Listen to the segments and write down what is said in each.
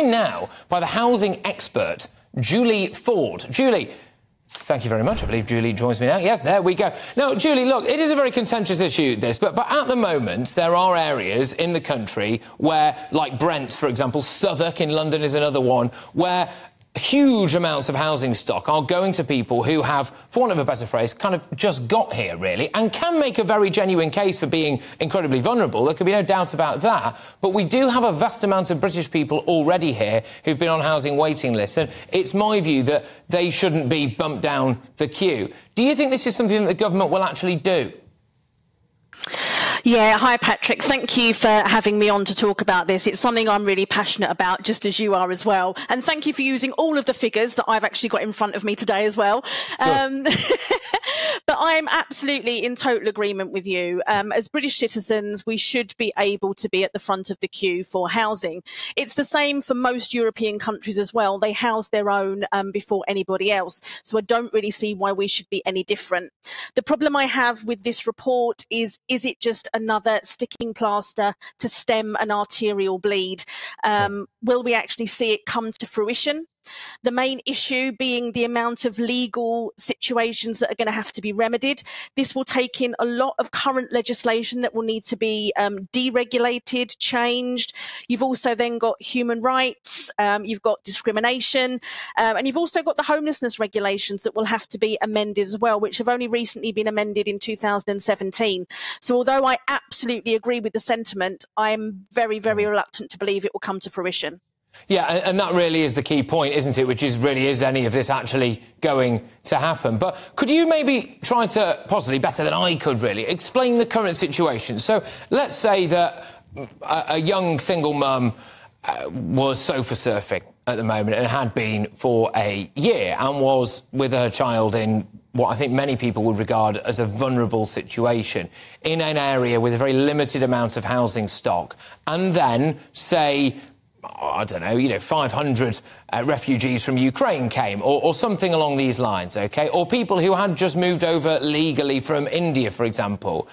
joined now by the housing expert, Julie Ford. Julie, thank you very much. I believe Julie joins me now. Yes, there we go. Now, Julie, look, it is a very contentious issue, this, but at the moment, there are areas in the country where, like Brent, for example, Southwark in London is another one, where huge amounts of housing stock are going to people who have, for want of a better phrase, kind of just got here, really, and can make a very genuine case for being incredibly vulnerable. There could be no doubt about that. But we do have a vast amount of British people already here who've been on housing waiting lists, and it's my view that they shouldn't be bumped down the queue. Do you think this is something that the government will actually do? Yeah, hi Patrick. Thank you for having me on to talk about this. It's something I'm really passionate about, just as you are as well. And thank you for using all of the figures that I've actually got in front of me today as well. But I'm absolutely in total agreement with you. As British citizens, we should be able to be at the front of the queue for housing. It's the same for most European countries as well. They house their own before anybody else. So I don't really see why we should be any different. The problem I have with this report is it just another sticking plaster to stem an arterial bleed? Will we actually see it come to fruition? The main issue being the amount of legal situations that are going to have to be remedied. This will take in a lot of current legislation that will need to be deregulated, changed. You've also then got human rights, you've got discrimination, and you've also got the homelessness regulations that will have to be amended as well, which have only recently been amended in 2017. So although I absolutely agree with the sentiment, I'm very, very reluctant to believe it will come to fruition. Yeah, and that really is the key point, isn't it? Which is really, is any of this actually going to happen? But could you maybe try to, possibly better than I could really, explain the current situation? So let's say that a young single mum was sofa surfing at the moment and had been for a year and was with her child in what I think many people would regard as a vulnerable situation in an area with a very limited amount of housing stock, and then, say, I don't know, 500 refugees from Ukraine came, or something along these lines, OK? Or people who had just moved over legally from India, for example.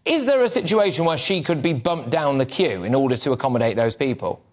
Is there a situation where she could be bumped down the queue in order to accommodate those people?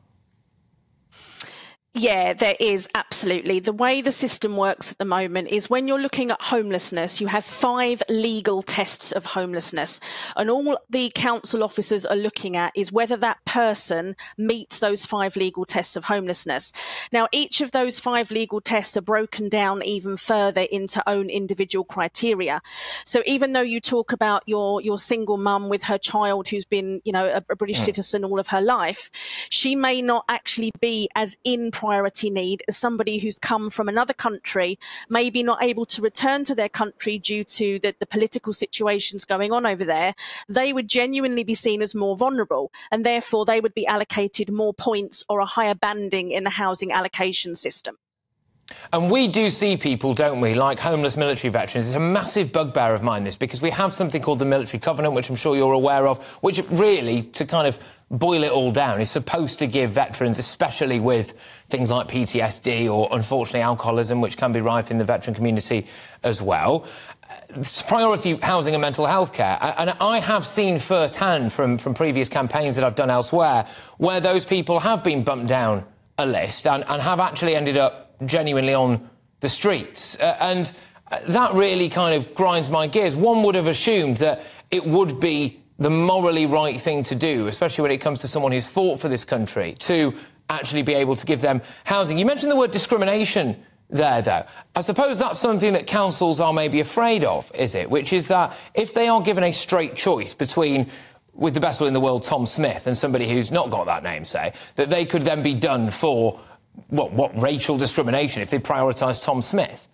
Yeah, there is, absolutely. The way the system works at the moment is when you're looking at homelessness, you have 5 legal tests of homelessness. And all the council officers are looking at is whether that person meets those 5 legal tests of homelessness. Now, each of those 5 legal tests are broken down even further into own individual criteria. So even though you talk about your single mum with her child who's been, a British citizen all of her life, she may not actually be as in priority need as somebody who's come from another country, maybe not able to return to their country due to the political situations going on over there. They would genuinely be seen as more vulnerable, and therefore they would be allocated more points or a higher banding in the housing allocation system. And we do see people, don't we, like homeless military veterans. It's a massive bugbear of mine, this, because we have something called the Military Covenant, which I'm sure you're aware of, which really, to kind of boil it all down, is supposed to give veterans, especially with things like PTSD or, unfortunately, alcoholism, which can be rife in the veteran community as well, priority housing and mental health care. And I have seen firsthand from previous campaigns that I've done elsewhere where those people have been bumped down a list and have actually ended up genuinely on the streets. And that really kind of grinds my gears. One would have assumed that it would be the morally right thing to do, especially when it comes to someone who's fought for this country, to actually be able to give them housing. You mentioned the word discrimination there, though. I suppose that's something that councils are maybe afraid of, is it? Which is that if they are given a straight choice between, with the best will in the world, Tom Smith and somebody who's not got that name, say, that they could then be done for what racial discrimination if they prioritise Tom Smith?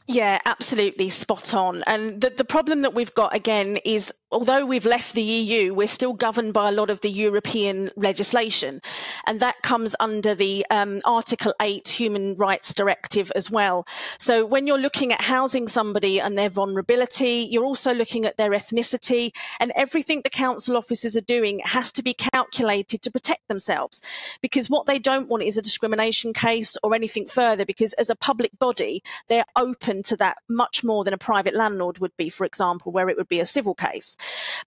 Yeah, absolutely spot on. And the problem that we've got, again, is although we've left the EU, we're still governed by a lot of the European legislation. And that comes under the Article 8 Human Rights Directive as well. So when you're looking at housing somebody and their vulnerability, you're also looking at their ethnicity, and everything the council officers are doing has to be calculated to protect themselves. Because what they don't want is a discrimination case or anything further, because as a public body, they're open to that much more than a private landlord would be, for example, where it would be a civil case.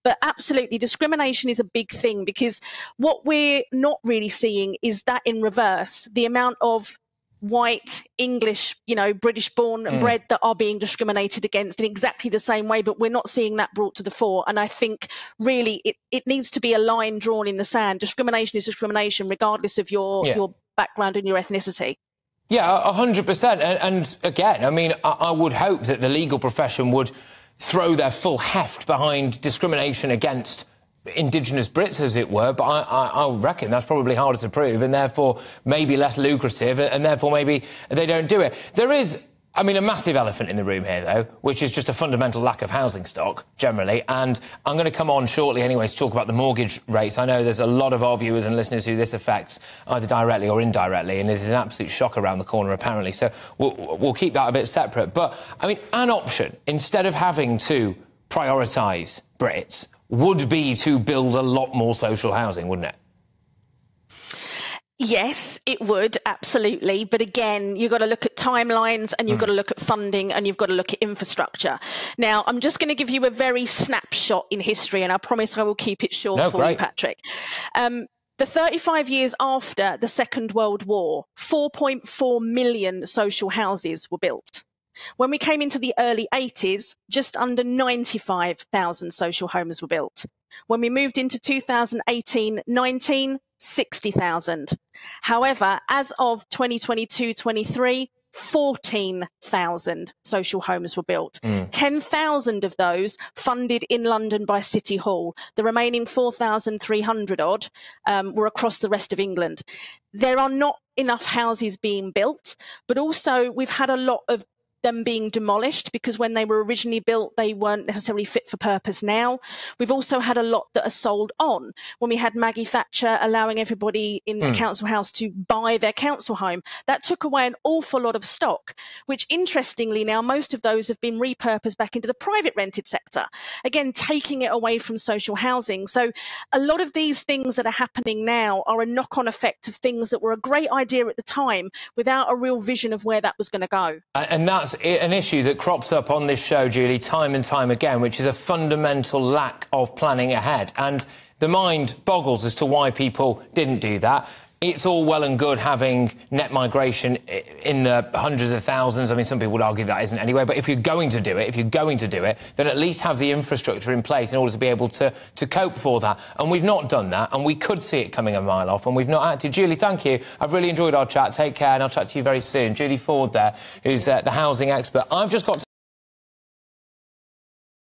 But absolutely, discrimination is a big thing, because what we're not really seeing is that in reverse, the amount of white, English, British born and bred that are being discriminated against in exactly the same way, but we're not seeing that brought to the fore. And I think really it needs to be a line drawn in the sand. Discrimination is discrimination, regardless of your background and your ethnicity. Yeah, 100%. And again, I mean, I would hope that the legal profession would throw their full heft behind discrimination against Indigenous Brits, as it were, but I reckon that's probably harder to prove and therefore maybe less lucrative, and therefore maybe they don't do it. There is, I mean, a massive elephant in the room here, though, which is just a fundamental lack of housing stock, generally, and I'm going to come on shortly anyway to talk about the mortgage rates. I know there's a lot of our viewers and listeners who this affects, either directly or indirectly, and it is an absolute shock around the corner, apparently, so we'll keep that a bit separate. But, I mean, an option, instead of having to prioritise Brits, would be to build a lot more social housing, wouldn't it? Yes, it would, absolutely. But again, you've got to look at timelines and you've got to look at funding and you've got to look at infrastructure. Now, I'm just going to give you a very snapshot in history, and I promise I will keep it short for you, Patrick. The 35 years after the Second World War, 4.4 million social houses were built. When we came into the early 80s, just under 95,000 social homes were built. When we moved into 2018-19, 60,000. However, as of 2022-23, 14,000 social homes were built. 10,000 of those funded in London by City Hall. The remaining 4,300 odd were across the rest of England. There are not enough houses being built, but also we've had a lot of them being demolished, because when they were originally built, they weren't necessarily fit for purpose now. We've also had a lot that are sold on. When we had Maggie Thatcher allowing everybody in the council house to buy their council home, that took away an awful lot of stock, which interestingly now most of those have been repurposed back into the private rented sector, again taking it away from social housing. So a lot of these things that are happening now are a knock-on effect of things that were a great idea at the time without a real vision of where that was going to go. And that's an issue that crops up on this show, Julie, time and time again, which is a fundamental lack of planning ahead. And the mind boggles as to why people didn't do that. It's all well and good having net migration in the hundreds of thousands. I mean, some people would argue that isn't anyway. But if you're going to do it, then at least have the infrastructure in place in order to be able to cope for that. And we've not done that, and we could see it coming a mile off, and we've not acted. Julie, thank you. I've really enjoyed our chat. Take care, and I'll chat to you very soon. Julie Ford there, who's the housing expert. I've just got